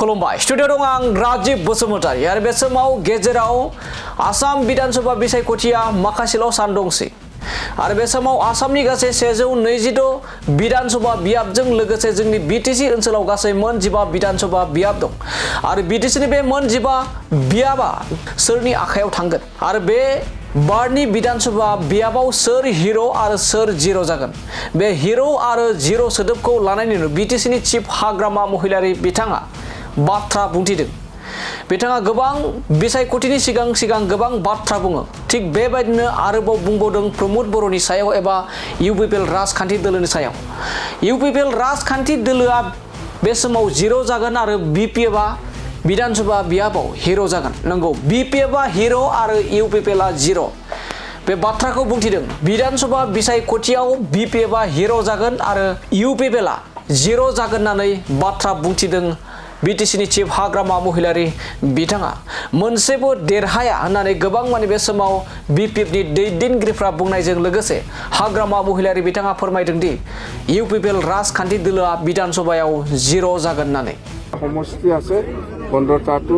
खुलुमबाय स्टुडिअ दं आं राजीव बसुमतारी आरो बे समाव गेजेराव आसाम विधानसभा बिसायख'थिया माखासेल' सान दंसै आरो बे समाव आसामनि गासै 126 विधानसभा बियाबजों लोगोसे जोंनि बिटिसि ओनसोलाव गासै मोन 15 विधानसभा बियाब दं आरो बिटिसिनि बे मोन 15 बियाबा सोरनि आखायाव थांगोन आरो बे बारनि विधानसभा बियाबाव सोर हिरो आरो सोर जिरो जागोन बे हिरो आरो जिरो सोदोबखौ लानायनि उनाव बिटिसिनि चिफ हाग्रामा महिलारि बिथाङा बाथ्रा बुंथिदों बिथाङा गोबां बिसायख'थिनि सिगां गोबां बाथ्रा बुङो थिग बेबायदिनो आरोबाव बुंबावदों प्रमोद बर'नि सायाव एबा इउपिपिएल राजखान्थि दोलोनि सायाव इउपिपिएल राजखान्थि दोलोआ बे समाव जिरो जागोन आरो बिपिएफआ विधानसभा बियाबाव हिरो जागोन नंगौ बिपिएफआ हिरो आरो इउपिपिएलआ जिरो बे बाथ्राखौ बुंथिदों विधानसभा बिसायख'थियाव बिपिएफआ हिरो जागोन आरो इउपिपिएलआ जिरो जागोन होननानै बाथ्रा बुंथिदों बिटिसिनि चिफ हाग्रामा महिलारि बिथाङा मोनसेबो देरहाया होननानै गोबां माने बे समाव बिपिएफनि दैदेनगिरिफ्रा बुंनायजों लोगोसे हाग्रामा महिलारि बिथाङा फोरमायदों दि इउपिपिएल राजखान्थि दोलोआ विधानसभायाव जिरो जागोन होननानै সমষ্টি আছে 15টাটো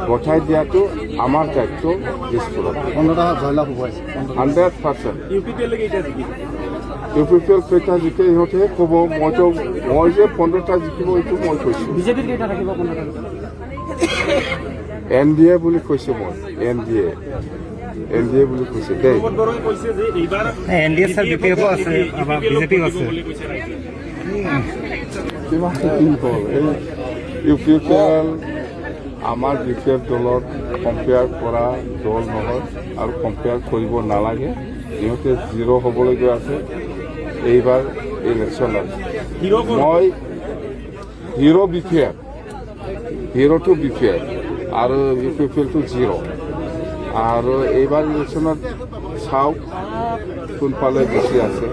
গঠাই দিয়াটো আমাৰ দায়িত্ব দিছপুৰত 15টা জয়লাভ হ'ব 100% ইউপিপিএল কেইটা জিকে ইহঁতে ক'ব মই যে 15টা জিকিব এইটো মই কৈছোঁ বিজেপিৰ কেইটা থাকিব 15টা এনডিএ বুলি কৈছে মই এনডিএ বুলি কৈছে দেই এনডিএ স্যার বিপিএফ আছে আবার বিজেপি আছে কিমান কি হ'ল ইউপিপিএল আমাৰ বিপিএফ দলৰ কম্পেয়াৰ কৰা দল নহয় আৰু কম্পেয়াৰ কৰিব নালাগে ইহঁতে জিৰো হ'বলৈ গৈ আছে এইবাৰ ইলেকশ্যনত মই হিৰো বিপিএফ হিৰোটো বিপিএফ আৰু ইউপিপিএলটো জিৰো আৰু এইবাৰ ইলেকশ্যনত চাওক কোনফালে বেছি আছে